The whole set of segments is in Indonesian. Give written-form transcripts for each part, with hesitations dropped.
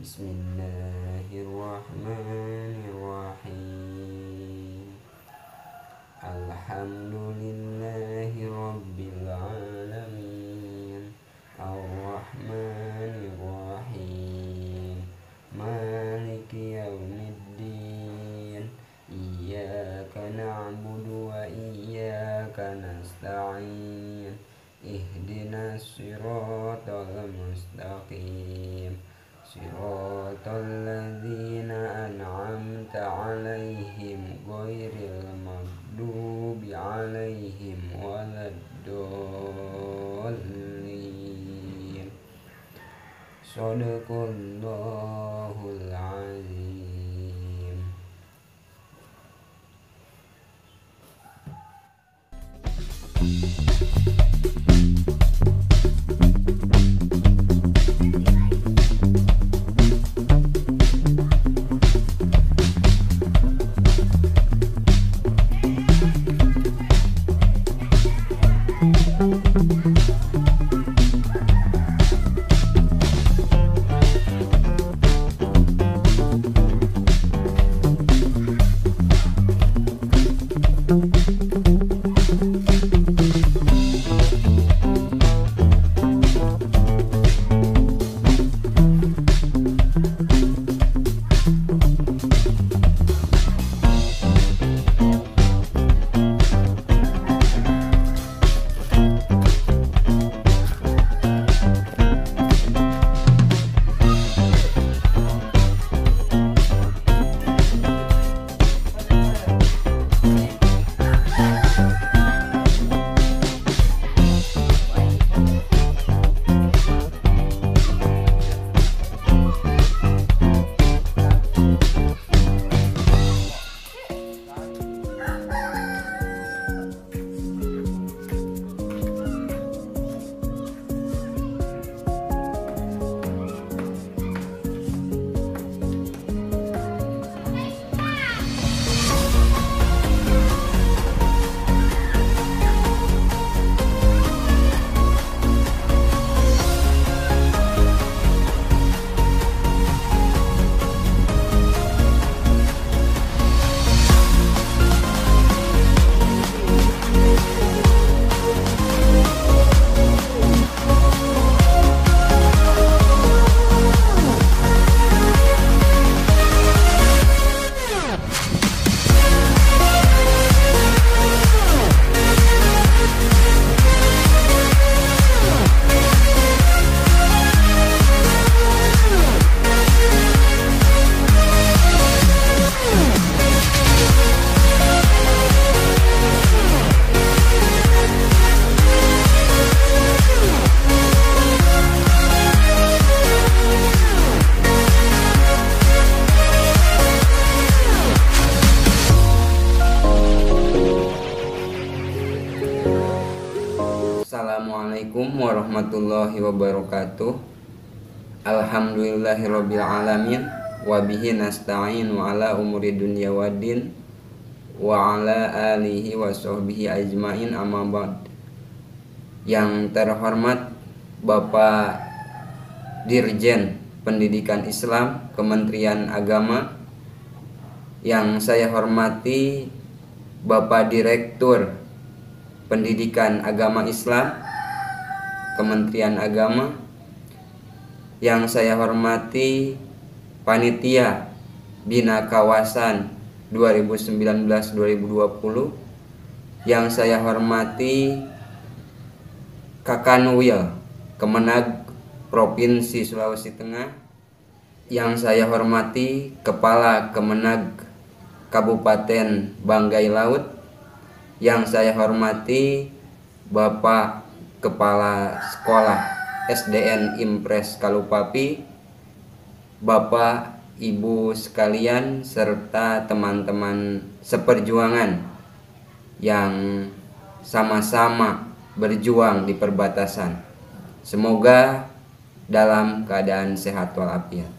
Bismillahirrahmanirrahim. Alhamdulillahi rabbil alamin. Ar-Rahmanirrahim. Maliki yaumiddin. Iyyaka na'budu wa iyyaka nasta'in. Ihdinas siratal mustaqim. Siratal ladzina an'amta 'alaihim ghairil maghdubi 'alaihim waladdallin. Shadaqallahul azim. Assalamualaikum warahmatullahi wabarakatuh. Alhamdulillahirabbil alamin wa bihi nasta'inu ala umuri dunya waddin wa ala alihi wa sahbihi ajmain, amma ba'd. Yang terhormat Bapak Dirjen Pendidikan Islam Kementerian Agama, yang saya hormati Bapak Direktur Pendidikan Agama Islam Kementerian Agama, yang saya hormati Panitia Bina Kawasan 2019-2020, yang saya hormati Kakanwil Kemenag Provinsi Sulawesi Tengah, yang saya hormati Kepala Kemenag Kabupaten Banggai Laut, yang saya hormati Bapak Kepala Sekolah SDN Impres Kalupapi, Bapak, Ibu sekalian, serta teman-teman seperjuangan yang sama-sama berjuang di perbatasan. Semoga dalam keadaan sehat walafiat.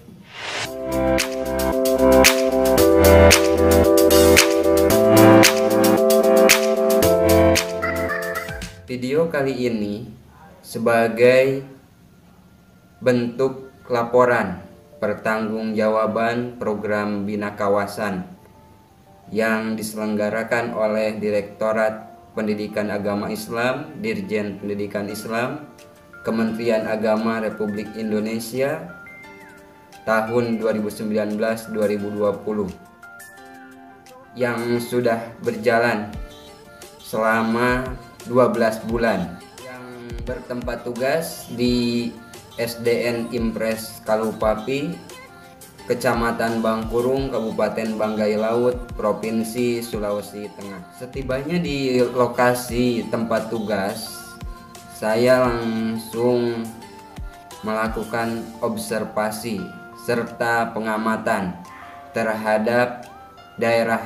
Video kali ini sebagai bentuk laporan pertanggungjawaban program Bina Kawasan yang diselenggarakan oleh Direktorat Pendidikan Agama Islam, Dirjen Pendidikan Islam, Kementerian Agama Republik Indonesia tahun 2019-2020 yang sudah berjalan selama 12 bulan, yang bertempat tugas di SDN Impres Kalupapi, Kecamatan Bangkurung, Kabupaten Banggai Laut, Provinsi Sulawesi Tengah. Setibanya di lokasi tempat tugas, saya langsung melakukan observasi serta pengamatan terhadap daerah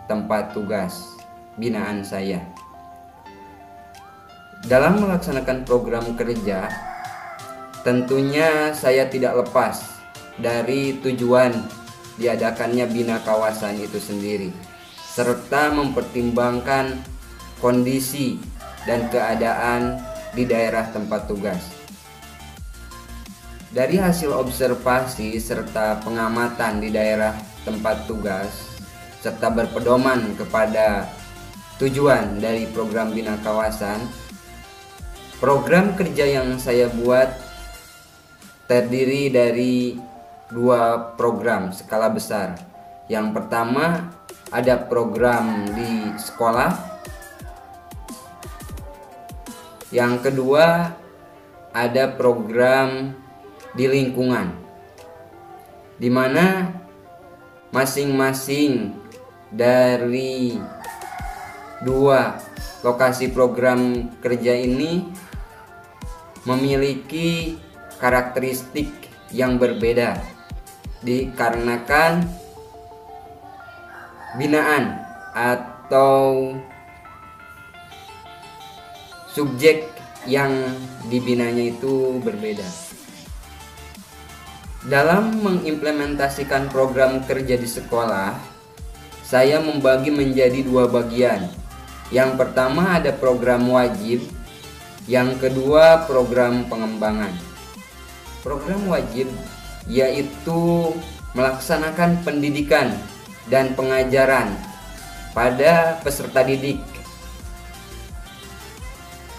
tempat tugas binaan saya. Dalam melaksanakan program kerja, tentunya saya tidak lepas dari tujuan diadakannya Bina Kawasan itu sendiri, serta mempertimbangkan kondisi dan keadaan di daerah tempat tugas. Dari hasil observasi serta pengamatan di daerah tempat tugas, serta berpedoman kepada tujuan dari program Bina Kawasan, program kerja yang saya buat terdiri dari 2 program skala besar. Yang pertama ada program di sekolah, yang kedua ada program di lingkungan, di mana masing-masing dari 2 lokasi program kerja ini memiliki karakteristik yang berbeda dikarenakan binaan atau subjek yang dibinanya itu berbeda. Dalam mengimplementasikan program kerja di sekolah, saya membagi menjadi 2 bagian. Yang pertama ada program wajib, yang kedua program pengembangan. Program wajib yaitu melaksanakan pendidikan dan pengajaran pada peserta didik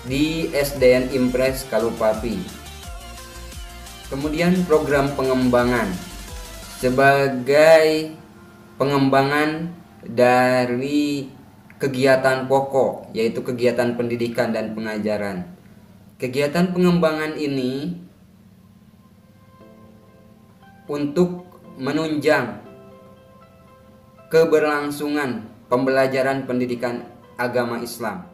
di SDN Impres Kalupapi. Kemudian program pengembangan sebagai pengembangan dari kegiatan pokok, yaitu kegiatan pendidikan dan pengajaran. Kegiatan pengembangan ini untuk menunjang keberlangsungan pembelajaran pendidikan agama Islam.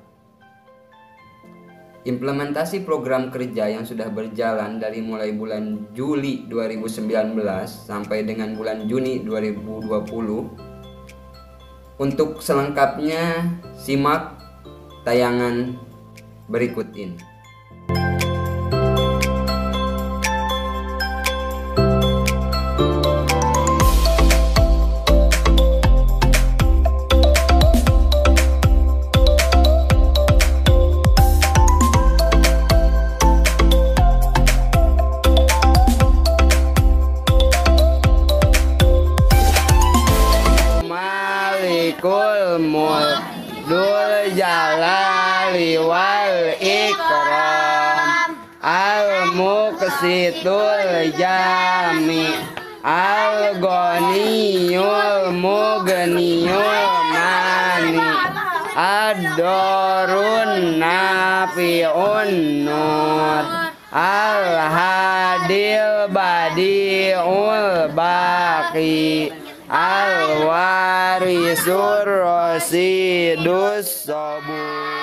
Implementasi program kerja yang sudah berjalan dari mulai bulan Juli 2019 sampai dengan bulan Juni 2020. Untuk selengkapnya simak tayangan berikut ini. Malikul mulk Dzul jalali wal ikram, al-muqsitul jami, al-ghaniyul mughniyul mani, ad-darun nafi'un nur, al-hadil badi'ul baqi, al-warisur rasidus sabur.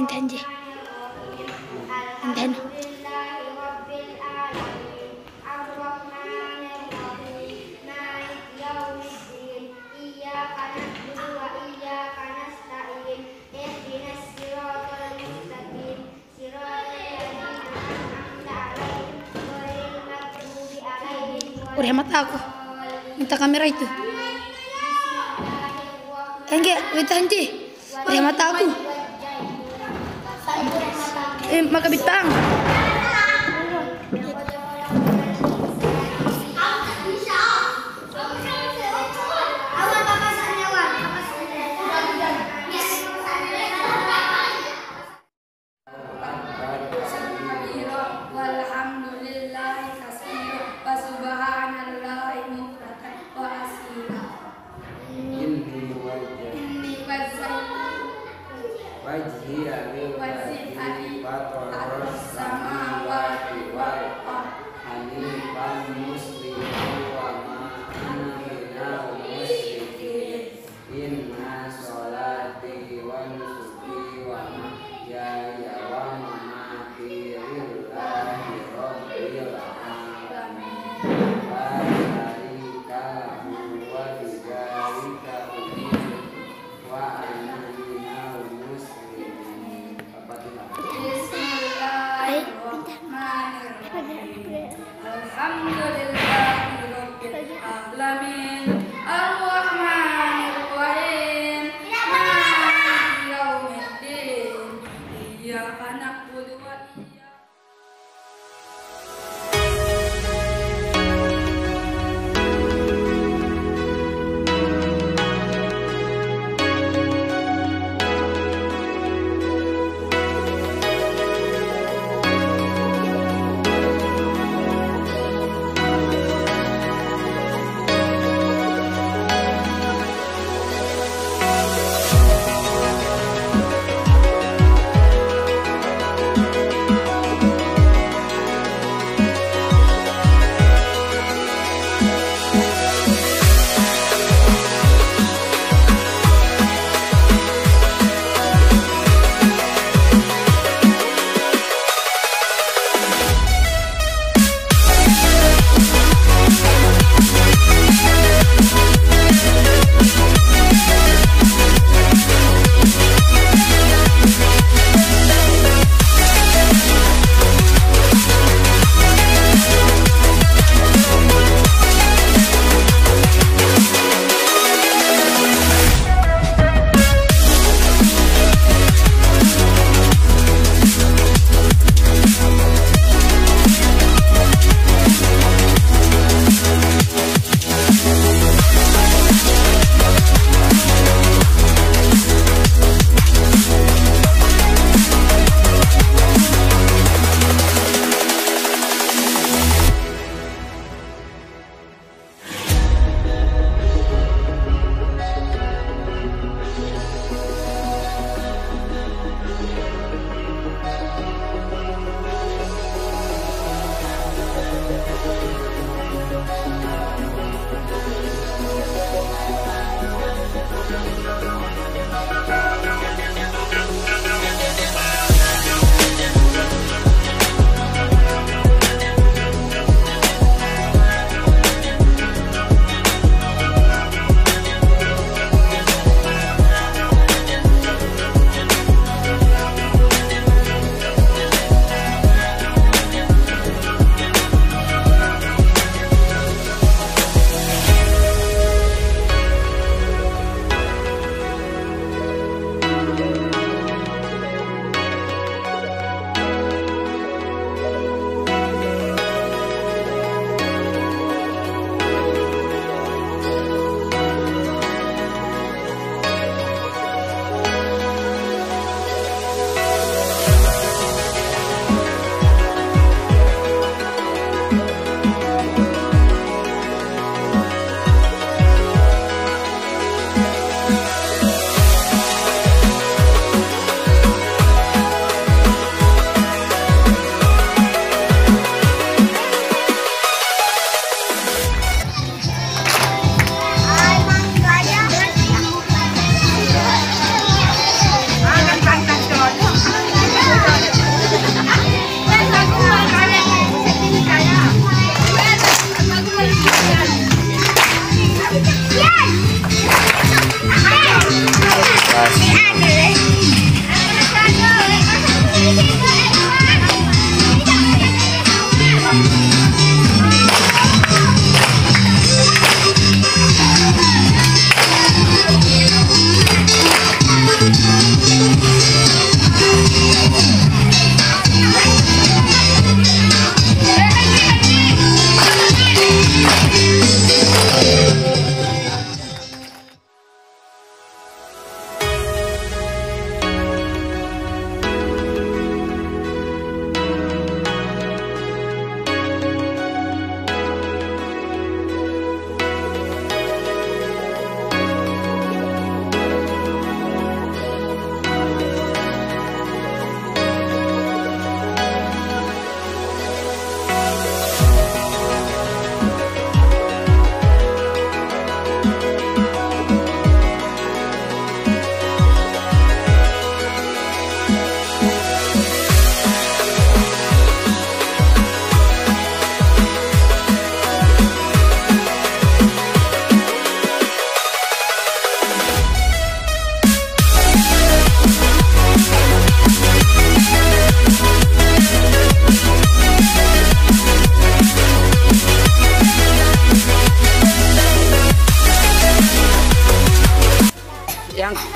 Intan je. Intan. Udah mata aku. Minta kamera itu. Enggak, minta henti. Udah mata aku. Maka bintang.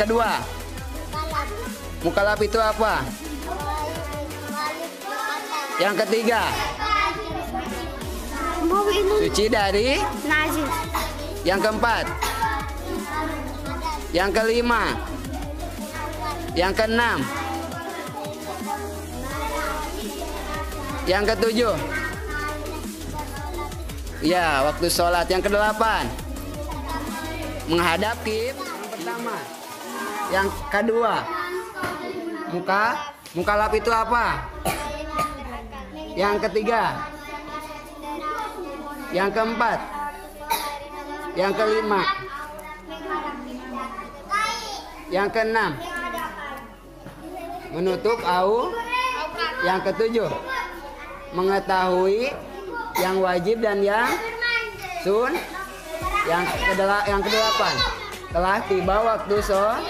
kedua? Mukalaf itu apa? Yang ketiga? Suci dari? Najis. Yang keempat? Yang kelima? Yang keenam? Yang ketujuh? Ya, waktu sholat. Yang kedelapan? Menghadap kiblat. Yang pertama. Yang kedua? Mukalaf itu apa? Yang ketiga? Yang keempat? Yang kelima? Yang keenam? Menutup aurat. Yang ketujuh? Mengetahui yang wajib dan yang sun. Yang kedelapan? Telah tiba waktu sholat.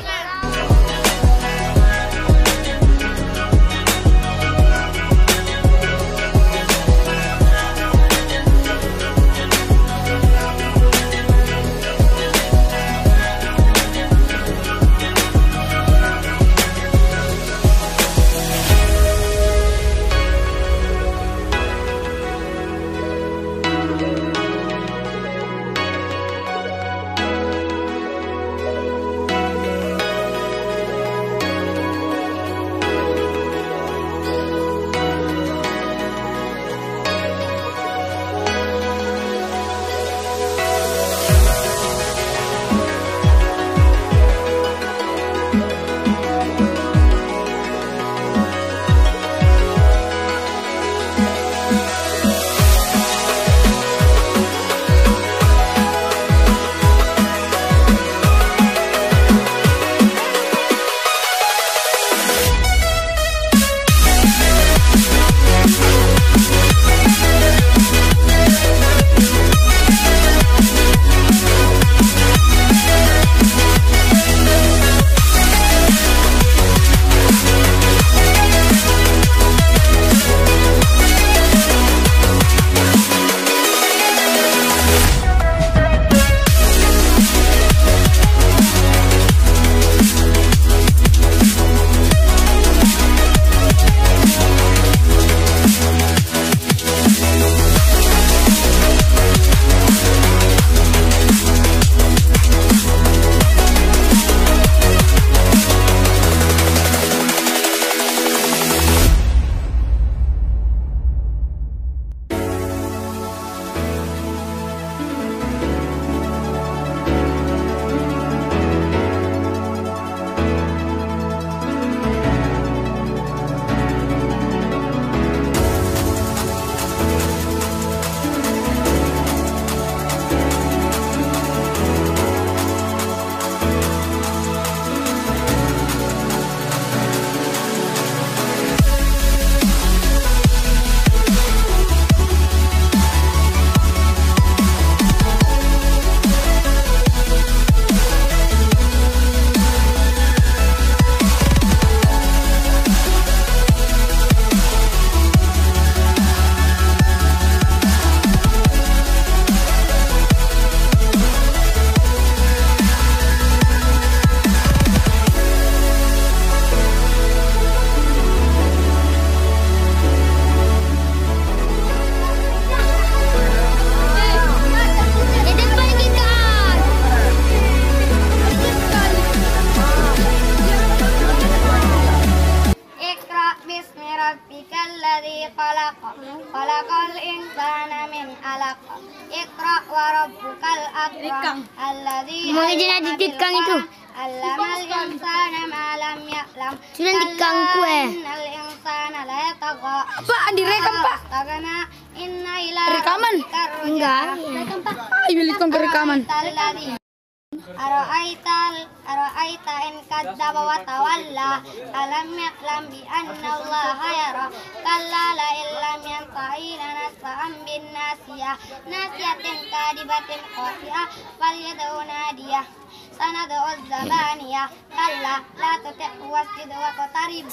Khalaqal insana min 'alaq. Iqra wa rabbukal akram. Alladzi Mau jadi dikang itu. Allamal insana ma lam ya'lam. Sudah dikang kue. Innal insana la yatagha. Pak, direkam, Pak. Tagana inna ila Rekaman? Enggak. Rekam, Pak. Ayo lihat ke rekaman. Ara'aita in kadzdzaba wa tawalla alam ya'lam bi anna Allaha yara kalla la illam yantahi lanasfa'an bin nasiyah nasiyatin kadibatin khati'ah falyad'u nadiyah sanad'u az-zabaniyah kalla la tuti'hu wasjud wa qatarib.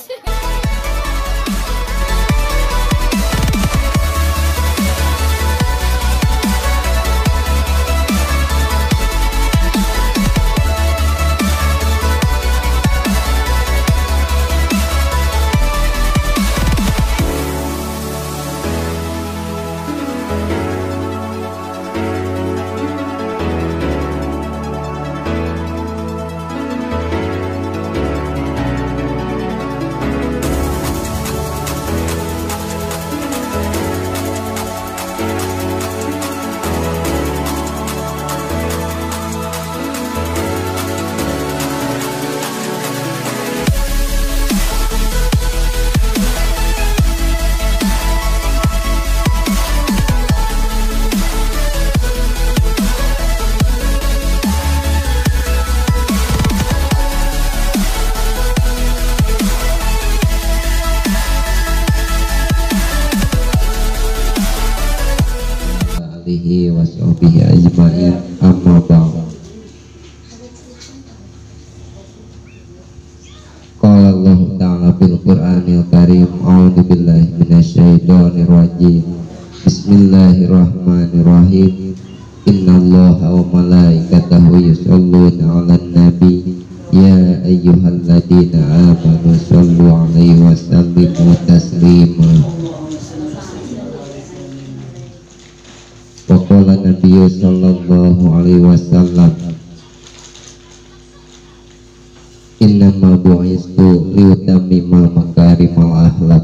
akhlak.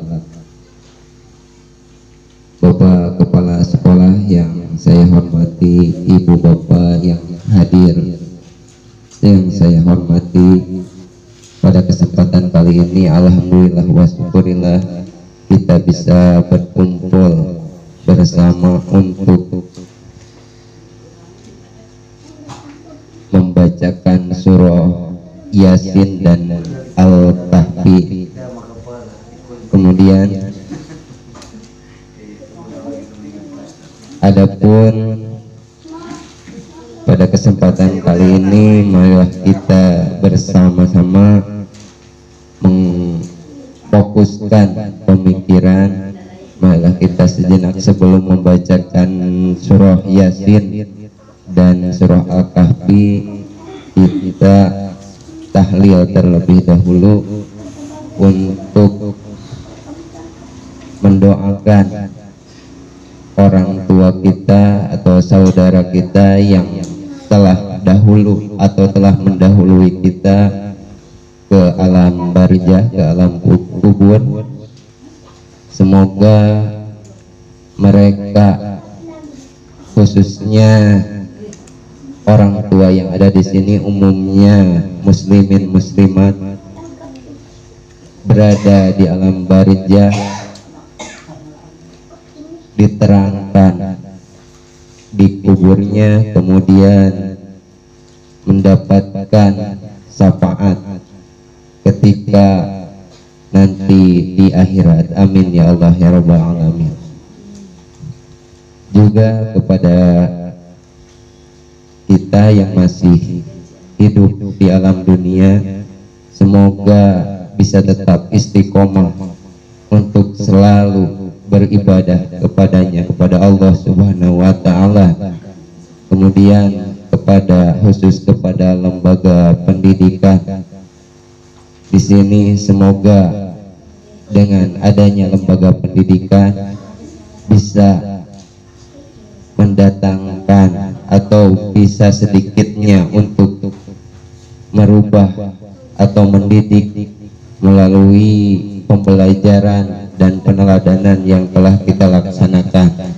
Bapak Kepala Sekolah yang saya hormati, Ibu Bapak yang hadir yang saya hormati, pada kesempatan kali ini alhamdulillah wa syukurillah kita bisa berkumpul bersama untuk membacakan surah Yasin dan Al-Kahfi. Kemudian adapun pada kesempatan kali ini marilah kita bersama-sama memfokuskan pemikiran. Marilah kita sejenak sebelum membacakan surah Yasin dan surah Al-Kahfi kita tahlil terlebih dahulu untuk mendoakan orang tua kita atau saudara kita yang telah dahulu atau telah mendahului kita ke alam barzah, ke alam kubur. Semoga mereka, khususnya orang tua yang ada di sini, umumnya muslimin muslimat, berada di alam barzah, diterangkan di kuburnya, kemudian mendapatkan syafaat ketika nanti di akhirat. Amin ya Allah ya Rabbal Alamin. Juga kepada kita yang masih hidup di alam dunia, semoga bisa tetap istiqomah untuk selalu beribadah kepadanya, kepada Allah Subhanahu wa Ta'ala. Kemudian khusus kepada lembaga pendidikan di sini, semoga dengan adanya lembaga pendidikan bisa mendatangkan atau bisa sedikitnya untuk merubah atau mendidik melalui pembelajaran dan peneladanan yang telah kita laksanakan.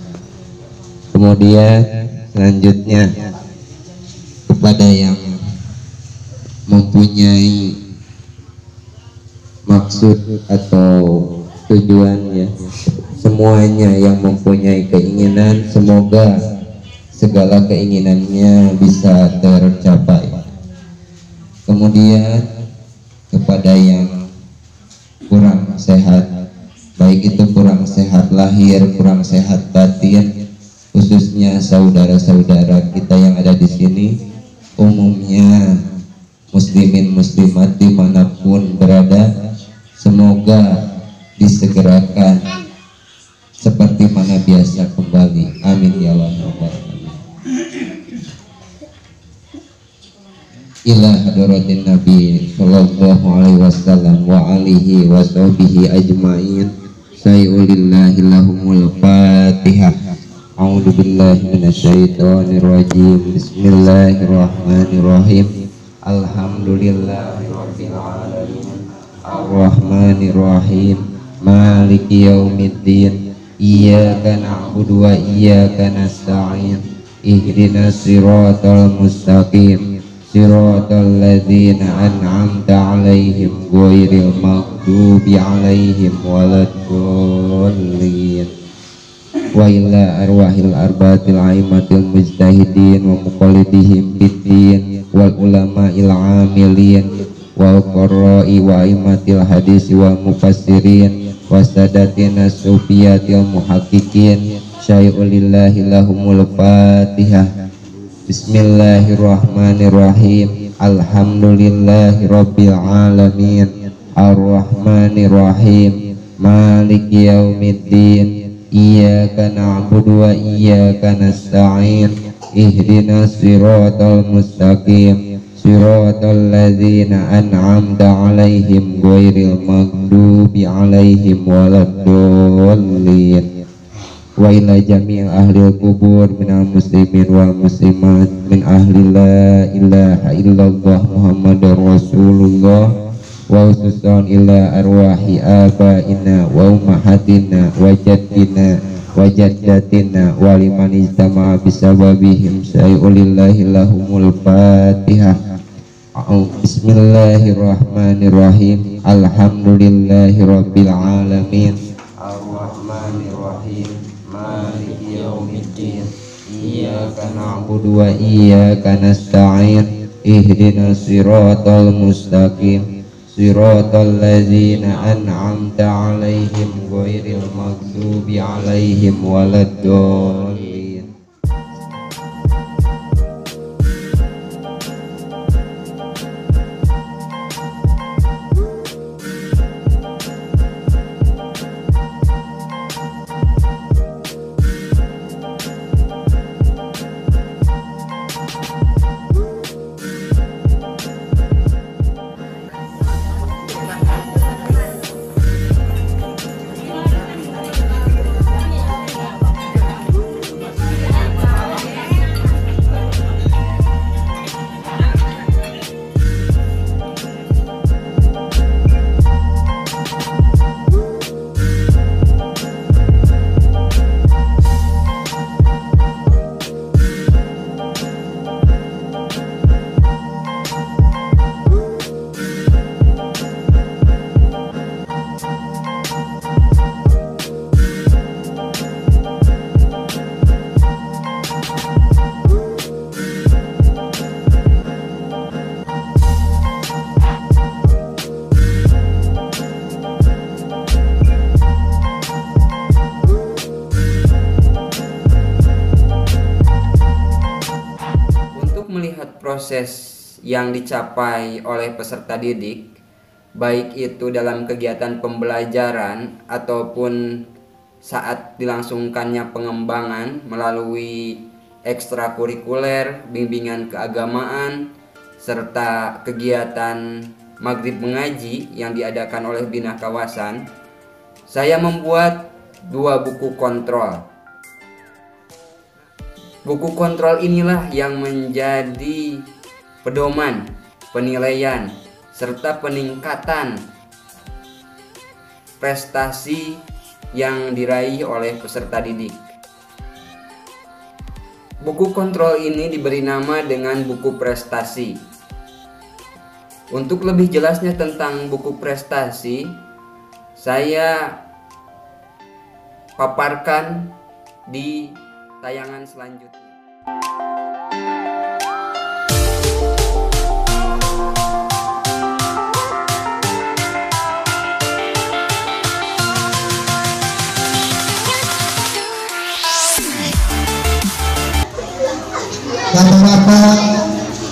Kemudian selanjutnya kepada yang mempunyai maksud atau tujuan, ya, semuanya yang mempunyai keinginan, semoga segala keinginannya bisa tercapai. Kemudian kepada yang kurang sehat, baik itu kurang sehat lahir, kurang sehat batin, khususnya saudara-saudara kita yang ada di sini, umumnya muslimin muslimat dimanapun berada, semoga disegerakan seperti mana biasa kembali. Amin ya Allah. Ila hadratin Nabi sallallahu alaihi wasallam wa alihi wa sahbihi ajma'in. Sayyulillahi lahumul Fatihah. A'udzu billahi minasyaitonir rajim. Bismillahirrahmanirrahim. Alhamdulillahirabbil alamin. Arrahmanir rahim. Maliki yaumiddin. Iyyaka na'budu wa iyyaka nasta'in. Ihdinas siratal mustaqim. Siratal ladzina an'amta 'alaihim ghairil maghdubi 'alaihim waladdallin. Wa ila arwahil arbaatil aimatil mujtahidin wa muqallidihim biddin wal ulama'il 'amilin wal qurra'i wa aimatil hadis wal mufassirin wasadatina sufiyatil muhaqqiqin. Syai'ulillahi lahumul Fatihah. Bismillahirrahmanirrahim. Alhamdulillahi rabbil alamin. Ar-Rahmanirrahim. Maliki yaumiddin. Iyyaka na'budu wa iyyaka nasta'in. Ihdinas siratal mustaqim. Siratal ladzina an'amta 'alaihim ghairil maghdubi 'alaihim waladdallin. Wa ila jami' ahli kubur minal muslimin wal muslimat min ahli la ilaha illallah Muhammadar Rasulullah wa ususon ila arwahi abaina wa ummahatina wa jaddina wa jaddatina wa liman ijtama'a bisababihim syai'ulillahi lahumul fatihah. Bismillahirrahmanirrahim. Alhamdulillahi rabbil alamin, arrahmanirrahim, maliki yaumiddin, iyyaka na'budu wa iyyaka nasta'in, ihdinas siratal mustaqim, siratal ladzina an'amta 'alaihim ghairil maghdubi 'alaihim waladdallin. Proses yang dicapai oleh peserta didik, baik itu dalam kegiatan pembelajaran ataupun saat dilangsungkannya pengembangan melalui ekstrakurikuler, bimbingan keagamaan, serta kegiatan maghrib mengaji yang diadakan oleh Bina Kawasan, saya membuat 2 buku kontrol. Buku kontrol inilah yang menjadi pedoman, penilaian, serta peningkatan prestasi yang diraih oleh peserta didik. Buku kontrol ini diberi nama dengan buku prestasi. Untuk lebih jelasnya tentang buku prestasi, saya paparkan di tayangan selanjutnya. Bapak-bapak,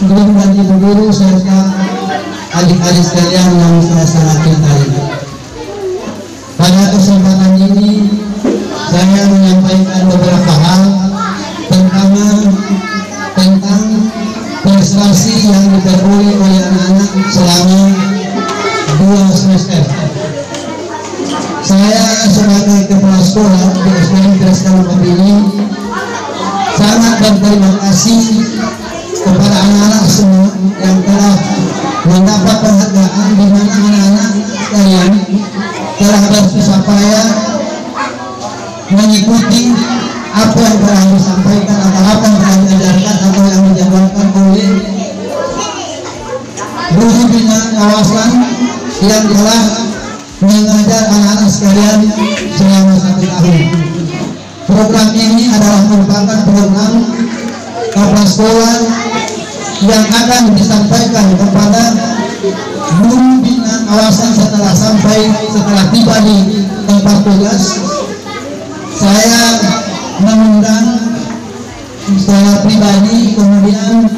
guru dan ibu guru serta adik-adik sekalian yang saya sangat cintai. Pada kesempatan ini saya menyampaikan beberapa hal tentang prestasi yang diperoleh oleh anak-anak selama 2 semester. Saya sebagai kepala sekolah di SDN Kresna ini sangat berterima kasih kepada anak-anak semua yang telah mendapat penghargaan, di mana anak-anak sekalian telah bersusah payah mengikuti apa yang telah disampaikan atau apa yang telah diajarkan atau yang dijadwalkan oleh guru bina kawasan yang telah mengajar anak-anak sekalian selama 1 tahun. Program ini adalah merupakan program kepala sekolah yang akan disampaikan kepada guru bina kawasan setelah tiba di tempat tugas. Saya mengundang secara pribadi, kemudian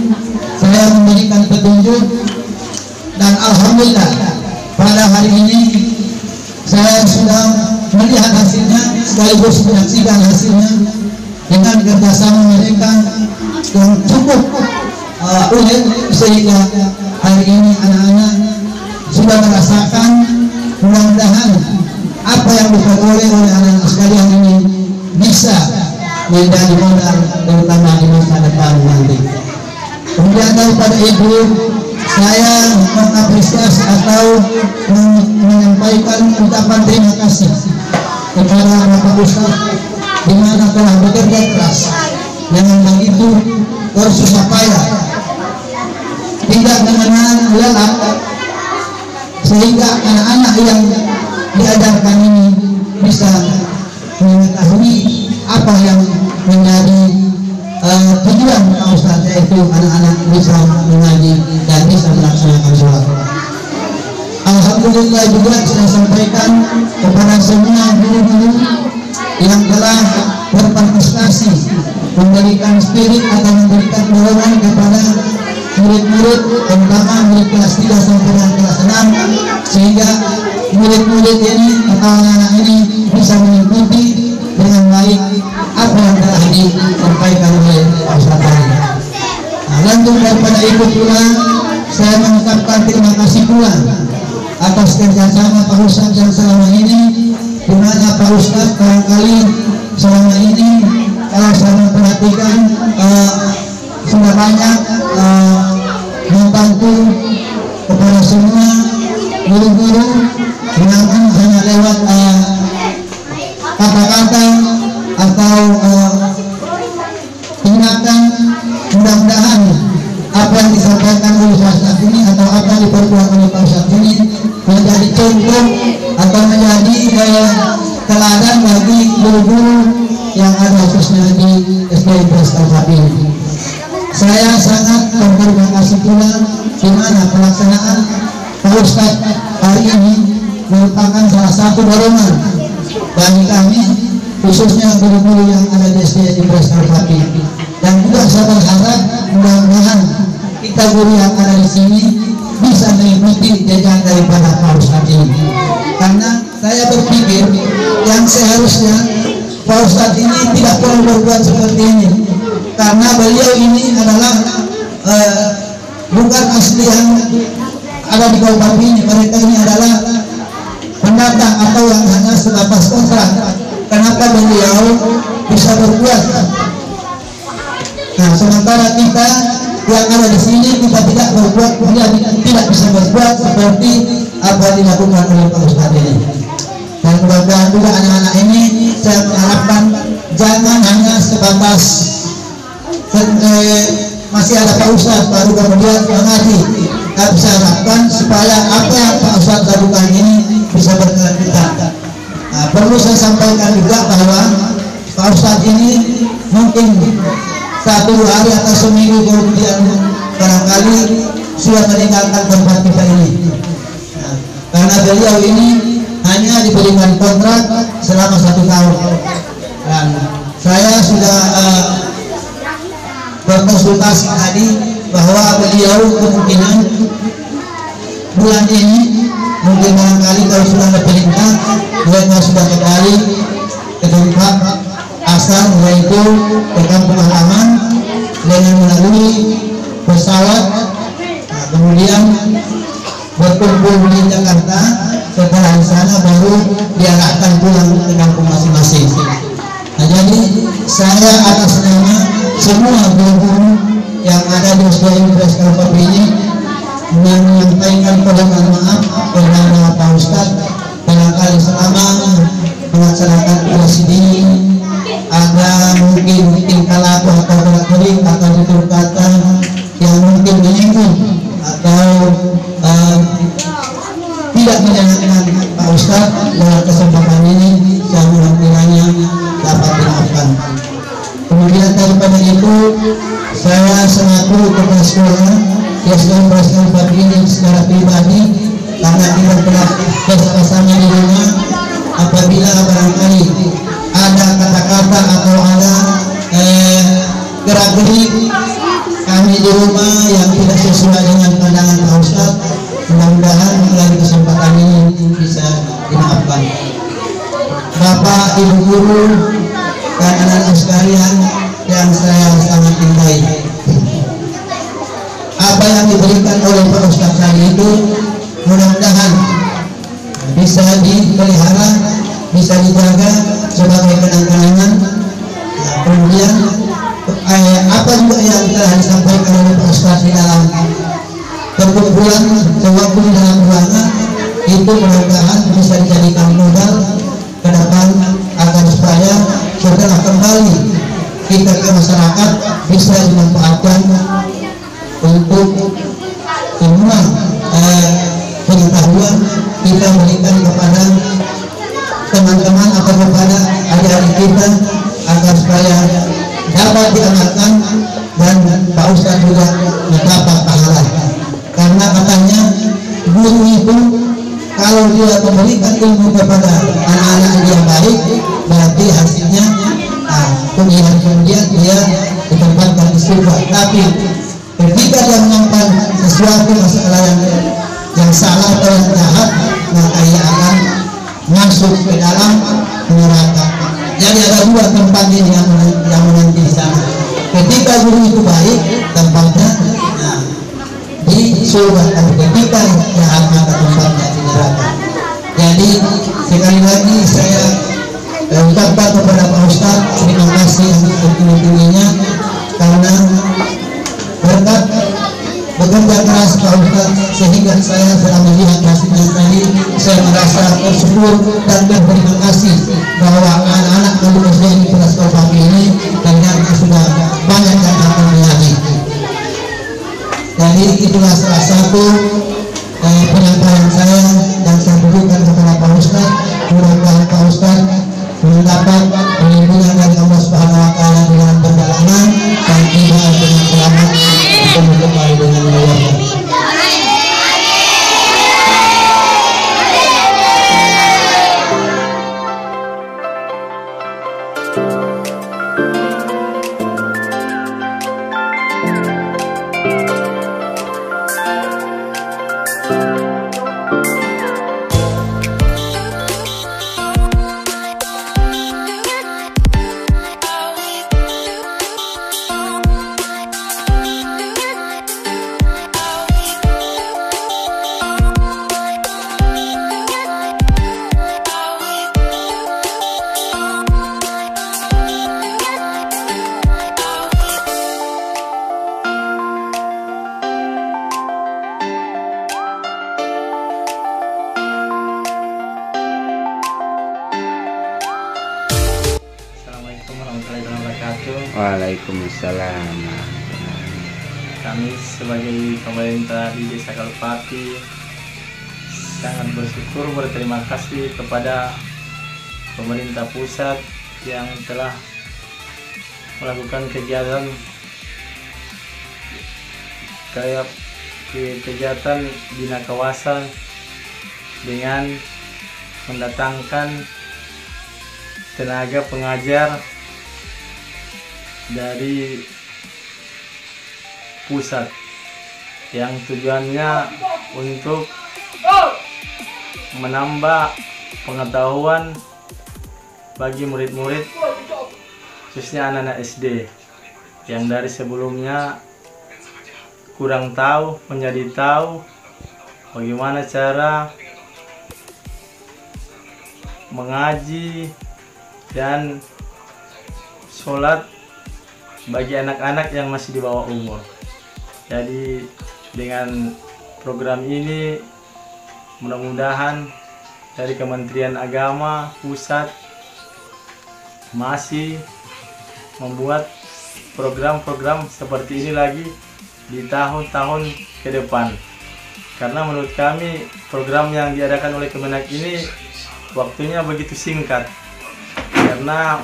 saya memberikan petunjuk, dan alhamdulillah pada hari ini saya sudah melihat hasilnya sekaligus menyaksikan hasilnya dengan kerjasama mereka yang cukup unik, sehingga hari ini anak-anak sudah merasakan. Mudah-mudahan apa yang diperoleh oleh anak-anak sekalian ini bisa menjadi modal terutama di masa depan nanti. Kemudian daripada itu, saya mengapresiasi atau menyampaikan ucapan terima kasih kepada Bapak Ustadz di mana telah bekerja keras dengan begitu bersusah payah, tidak mengenal lelah, sehingga anak-anak yang diajarkan ini bisa mengetahui apa yang menjadi tujuan Pak Ustadz, yaitu anak-anak bisa mengaji dan bisa melaksanakan sholat. Alhamdulillah juga saya sampaikan kepada semua guru-guru yang telah berpartisipasi memberikan spirit atau memberikan dorongan kepada murid-murid, terutama murid kelas 3 sampai dengan kelas 6, sehingga murid-murid ini atau anak-anak ini bisa mengikuti dengan baik apa yang telah disampaikan oleh Pak Ustadz tadi. Lanjut daripada itu pula, saya mengucapkan terima kasih pula atas kerjasama Pak Ustadz yang selama ini, di mana Pak Ustadz barangkali selama ini kalau saya memperhatikan sudah banyak membantu kepada semua guru-guru, bukan hanya lewat kata-kata atau tindakan. Mudah-mudahan apa yang disampaikan oleh Pak Ustadz ini atau apa yang diperbuat oleh Pak Ustadz ini menjadi contoh atau menjadi teladan bagi guru-guru yang ada khususnya di SD Impres Kalkapi. Saya sangat berterima kasih pula di mana pelaksanaan Pak Ustadz hari ini merupakan salah satu dorongan bagi kami, khususnya guru-guru yang ada di SD Impres Kalkapi. Dan juga saya berharap mudah-mudahan kita guru yang ada di sini bisa mengikuti jejak daripada Pak Ustadz ini. Karena saya berpikir yang seharusnya Pak Ustadz ini tidak perlu berbuat seperti ini, karena beliau ini adalah bukan asli yang ada di Kabupaten ini. Mereka ini adalah pendatang atau yang hanya sebatas kontrak. Kenapa beliau bisa berbuat? Nah, sementara kita yang ada di sini kita tidak berbuat, tidak bisa berbuat seperti apa yang dilakukan oleh Pak Ustadz ini. Dan mudah-mudahan juga anak-anak ini saya mengharapkan jangan hanya sebatas masih ada Pak Ustadz baru kemudian mengaji. Tapi saya harapkan supaya apa yang Pak Ustadz lakukan ini bisa berkelanjutan. Nah, perlu saya sampaikan juga bahwa Pak Ustadz ini mungkin 1-2 hari atau seminggu kemudian barangkali sudah meninggalkan tempat kita ini. Nah, karena beliau ini hanya diberikan kontrak selama 1 tahun. Dan saya sudah berkonsultasi tadi bahwa beliau kemungkinan bulan ini mungkin barangkali kalau sudah ada perintah beliau sudah kembali ke tempat asal, yaitu ke kampung halaman dengan melalui pesawat. Nah, kemudian berkumpul di Jakarta, setelah di sana baru diarahkan pulang ke kampung masing-masing. Nah, jadi saya atas nama semua guru yang ada di SD Impres Kalkapi ini menyampaikan permohonan maaf kepada Pak Ustadz barangkali selama melaksanakan tugas ini ada mungkin tingkah laku atau gerak-gerik atau tutur kata yang mungkin menyinggung atau tidak menyenangkan Pak Ustadz. Dalam kesempatan ini saya mohon kiranya dapat dimaafkan. Kemudian daripada itu saya selaku kepala sekolah yang sedang merasakan ini secara pribadi, karena kita telah bersama-sama di rumah, apabila barangkali ada kata-kata atau ada gerak-gerik kami di rumah yang tidak sesuai dengan pandangan Pak Ustadz, mudah-mudahan melalui kesempatan ini bisa dimaafkan. Bapak, Ibu guru, dan anak-anak sekalian yang saya sangat cintai, apa yang diberikan oleh Pak Ustadz saya itu mudah-mudahan bisa dipelihara, bisa dijaga sebagai kenang-kenangan. Nah, kemudian apa juga yang telah disampaikan oleh Pak Ustadz di dalam perkumpulan sewaktu dalam ruangan itu mudah-mudahan bisa dijadikan modal ke depan agar supaya setelah kembali kita ke masyarakat bisa dimanfaatkan untuk semua pengetahuan kita berikan kepada teman-teman atau kepada adik-adik kita agar supaya dapat diamalkan dan Pak Ustadz juga mendapat pahala. Karena katanya guru itu kalau dia memberikan ilmu kepada anak-anak yang baik, berarti hasilnya kemudian dia ditempatkan di surga. Tapi ketika dia menyampaikan sesuatu masalah yang salah atau yang jahat, maka ia akan masuk ke dalam neraka. Jadi ada dua tempat yang menanti di sana. Ketika guru itu baik, tempatnya di surga, tapi ketika jahat maka tempatnya di neraka. Jadi sekali lagi saya ucapkan kepada Pak Ustadz terima kasih yang setinggi-tingginya karena berkat bekerja keras Pak Ustadz sehingga saya setelah melihat hasilnya tadi saya merasa bersyukur dan berterima kasih bahwa anak-anak lulus dari Sekolah Papi ini ternyata sudah banyak yang akan menjadi. Jadi itulah salah satu penyampaian saya dan saya berikan kepada Pak Ustadz. Mudah-mudahan Pak Ustadz mendapat perlindungan dari Allah Subhanahu Wa Taala dengan perjalanan dan tiba dengan selamat bertemu kembali dengan Allah. Waalaikumsalam. Kami sebagai pemerintah di Desa Kalupati sangat bersyukur, berterima kasih kepada pemerintah pusat yang telah melakukan kegiatan bina kawasan dengan mendatangkan tenaga pengajar dari pusat yang tujuannya untuk menambah pengetahuan bagi murid-murid khususnya anak-anak SD yang dari sebelumnya kurang tahu menjadi tahu bagaimana cara mengaji dan sholat bagi anak-anak yang masih di bawah umur. Jadi dengan program ini mudah-mudahan dari Kementerian Agama pusat masih membuat program-program seperti ini lagi di tahun-tahun ke depan. Karena menurut kami program yang diadakan oleh Kemenak ini waktunya begitu singkat. Karena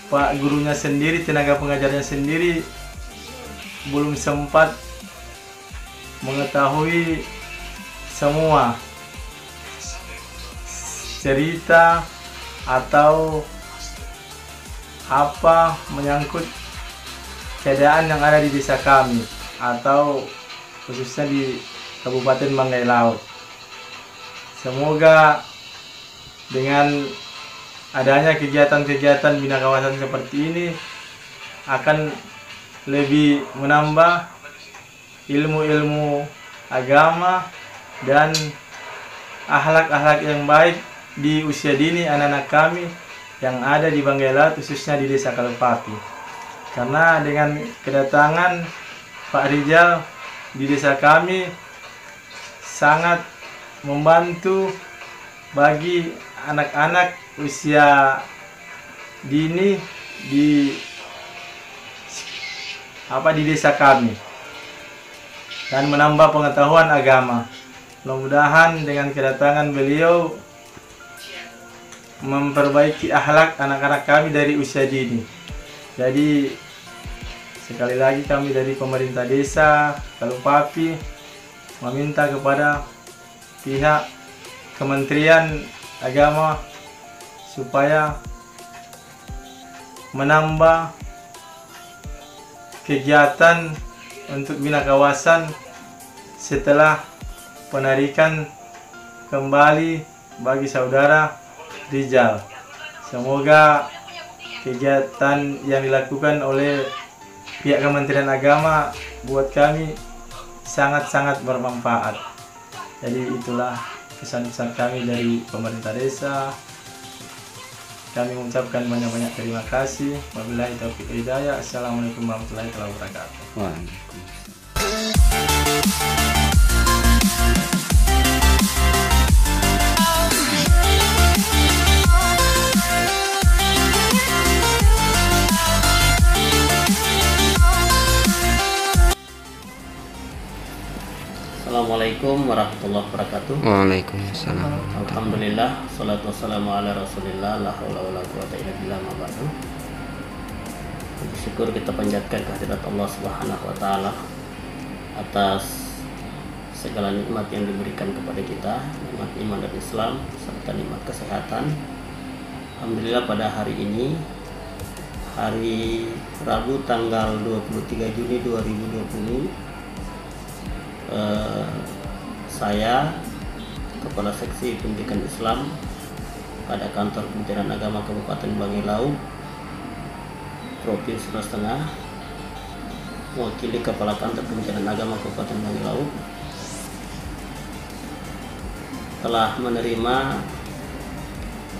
Pak gurunya sendiri, tenaga pengajarnya sendiri belum sempat mengetahui semua cerita atau apa menyangkut keadaan yang ada di desa kami atau khususnya di Kabupaten Banggai Laut. Semoga dengan adanya kegiatan-kegiatan bina kawasan seperti ini akan lebih menambah ilmu-ilmu agama dan akhlak-akhlak yang baik di usia dini anak-anak kami yang ada di Banggai Laut khususnya di Desa Kalupati. Karena dengan kedatangan Pak Rijal di desa kami sangat membantu bagi anak-anak usia dini di desa kami dan menambah pengetahuan agama. Mudah-mudahan dengan kedatangan beliau memperbaiki akhlak anak-anak kami dari usia dini. Jadi sekali lagi kami dari pemerintah desa Kalupapi meminta kepada pihak Kementerian Agama supaya menambah kegiatan untuk bina kawasan setelah penarikan kembali bagi saudara Rizal. Semoga kegiatan yang dilakukan oleh pihak Kementerian Agama buat kami sangat-sangat bermanfaat. Jadi itulah pesan-pesan kami dari pemerintah desa. Kami mengucapkan banyak-banyak terima kasih. Wabillahi taufiq wal hidayah. Assalamualaikum warahmatullahi wabarakatuh. Assalamualaikum warahmatullahi wabarakatuh. Waalaikumsalam. Alhamdulillah, salatu wassalamu ala rasulillah, la haula wala quwata illa billah, ma ba'du. Syukur kita panjatkan kehadirat Allah Subhanahu wa taala atas segala nikmat yang diberikan kepada kita, nikmat iman dan Islam serta nikmat kesehatan. Alhamdulillah pada hari ini, hari Rabu tanggal 23 Juni 2020, saya, Kepala Seksi Pendidikan Islam pada Kantor Kementerian Agama Kabupaten Bangil-Laut, Provinsi Sulawesi Tengah, mewakili Kepala Kantor Kementerian Agama Kabupaten Bangil-Laut, telah menerima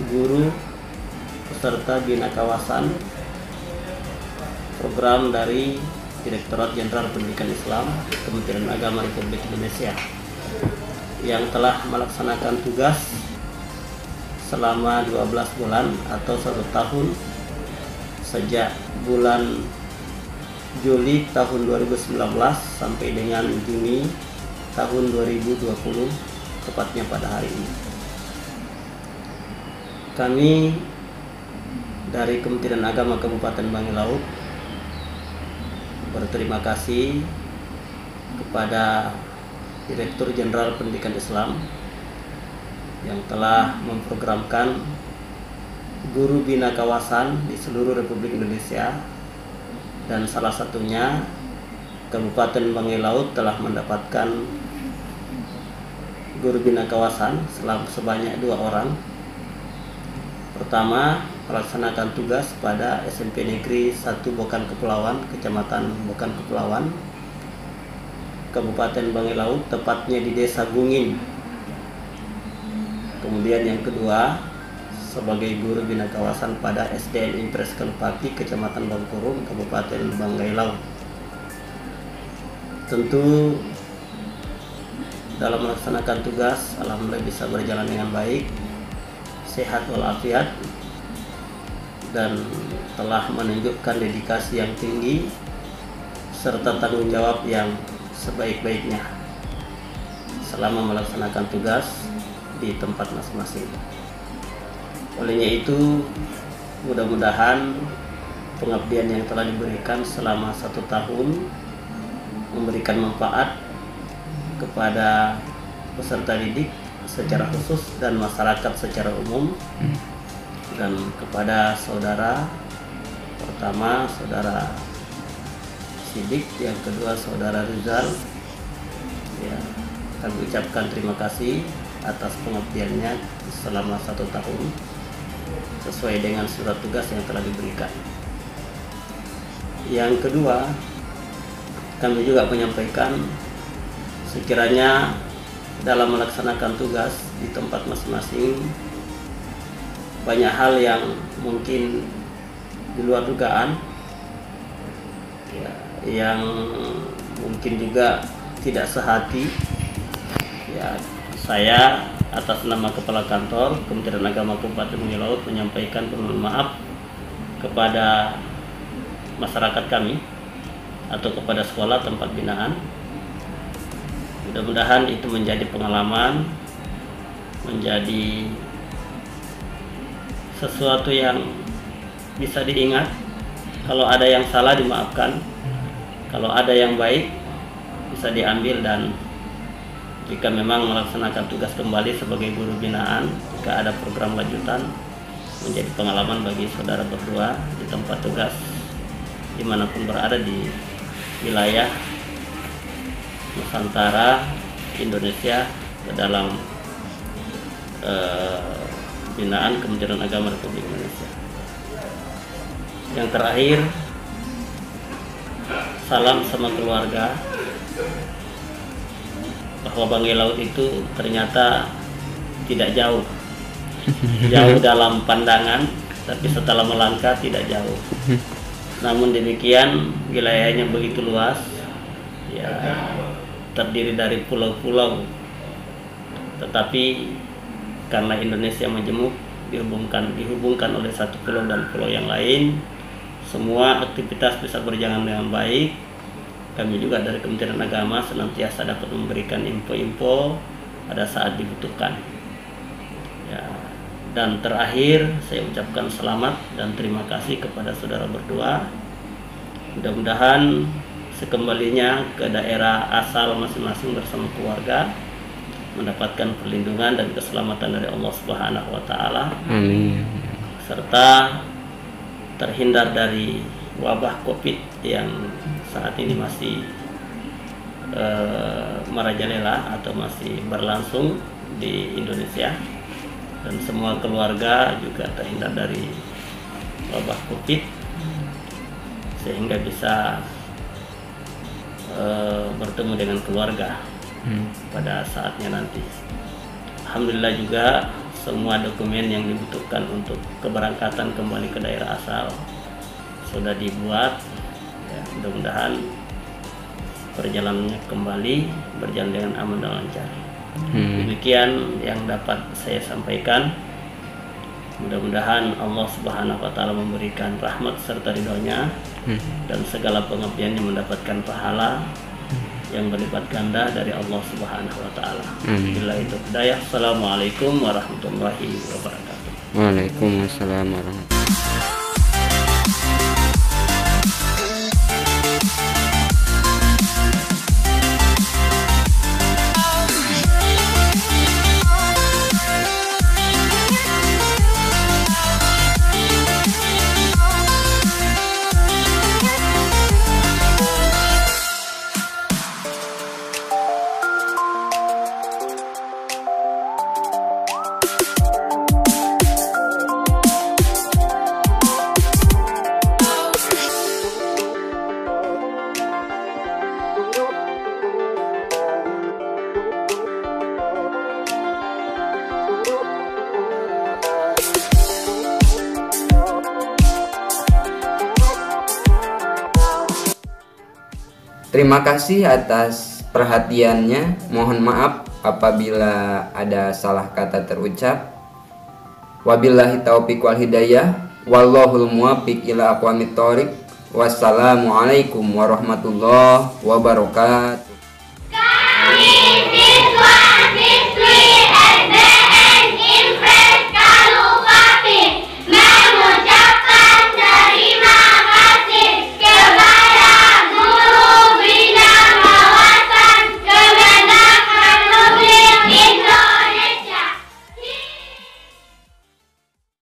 guru peserta bina kawasan program dari Direktorat Jenderal Pendidikan Islam Kementerian Agama Republik Indonesia yang telah melaksanakan tugas selama 12 bulan atau 1 tahun sejak bulan Juli tahun 2019 sampai dengan Juni tahun 2020, tepatnya pada hari ini. Kami dari Kementerian Agama Kabupaten Bangil-Laut berterima kasih kepada Direktur Jenderal Pendidikan Islam yang telah memprogramkan guru bina kawasan di seluruh Republik Indonesia, dan salah satunya Kabupaten Bangil-Laut telah mendapatkan guru bina kawasan sebanyak 2 orang. Pertama, melaksanakan tugas pada SMP Negeri 1 Bokan Kepulauan, Kecamatan Bokan Kepulauan, Kabupaten Bangil-Laut, tepatnya di Desa Gungin. Kemudian yang kedua, sebagai guru bina kawasan pada SDN Impres Kalupapi, Kecamatan Bangkurung, Kabupaten Bangil-Laut. Tentu dalam melaksanakan tugas, alhamdulillah bisa berjalan dengan baik, sehat walafiat, dan telah menunjukkan dedikasi yang tinggi serta tanggung jawab yang sebaik-baiknya selama melaksanakan tugas di tempat masing-masing. Olehnya itu, mudah-mudahan pengabdian yang telah diberikan selama 1 tahun memberikan manfaat kepada peserta didik secara khusus dan masyarakat secara umum, dan kepada saudara, pertama saudara Sidik, yang kedua saudara Rizal, ya, kami ucapkan terima kasih atas pengabdiannya selama 1 tahun sesuai dengan surat tugas yang telah diberikan. Yang kedua, kami juga menyampaikan sekiranya dalam melaksanakan tugas di tempat masing-masing banyak hal yang mungkin di luar dugaan, ya, yang mungkin juga tidak sehati, ya saya atas nama Kepala Kantor Kementerian Agama Kabupaten Banggai Laut menyampaikan permohonan maaf kepada masyarakat kami atau kepada sekolah tempat binaan. Mudah-mudahan itu menjadi pengalaman, menjadi sesuatu yang bisa diingat. Kalau ada yang salah dimaafkan, kalau ada yang baik bisa diambil, dan jika memang melaksanakan tugas kembali sebagai guru binaan, jika ada program lanjutan, menjadi pengalaman bagi saudara berdua di tempat tugas dimanapun berada di wilayah Nusantara, Indonesia, ke dalam binaan Kementerian Agama Republik Indonesia. Yang terakhir, salam sama keluarga, bahwa Banggai Laut itu ternyata tidak jauh dalam pandangan, tapi setelah melangkah tidak jauh. Namun demikian, wilayahnya begitu luas, ya, terdiri dari pulau-pulau, tetapi karena Indonesia majemuk, dihubungkan oleh satu pulau dan pulau yang lain, semua aktivitas bisa berjalan dengan baik. Kami juga dari Kementerian Agama senantiasa dapat memberikan info-info pada saat dibutuhkan. Ya, dan terakhir saya ucapkan selamat dan terima kasih kepada saudara berdua. Mudah-mudahan sekembalinya ke daerah asal masing-masing bersama keluarga mendapatkan perlindungan dan keselamatan dari Allah Subhanahu wa taala. Amin. Serta terhindar dari wabah Covid yang saat ini masih merajalela atau masih berlangsung di Indonesia, dan semua keluarga juga terhindar dari wabah Covid sehingga bisa bertemu dengan keluarga pada saatnya nanti. Alhamdulillah juga semua dokumen yang dibutuhkan untuk keberangkatan kembali ke daerah asal sudah dibuat. Ya, mudah-mudahan perjalanannya kembali berjalan dengan aman dan lancar. Demikian yang dapat saya sampaikan. Mudah-mudahan Allah Subhanahu wa taala memberikan rahmat serta ridhonya, dan segala pengabdiannya mendapatkan pahala yang berlipat ganda dari Allah Subhanahu wa taala. Bila itu hidayah. Assalamualaikum warahmatullahi wabarakatuh. Waalaikumsalam warahmatullahi wabarakatuh. Terima kasih atas perhatiannya. Mohon maaf apabila ada salah kata terucap. Wabillahi taufiq wal hidayah. Wallahul muwaffiq ila aqwamit thoriq. Wassalamualaikum warahmatullahi wabarakatuh.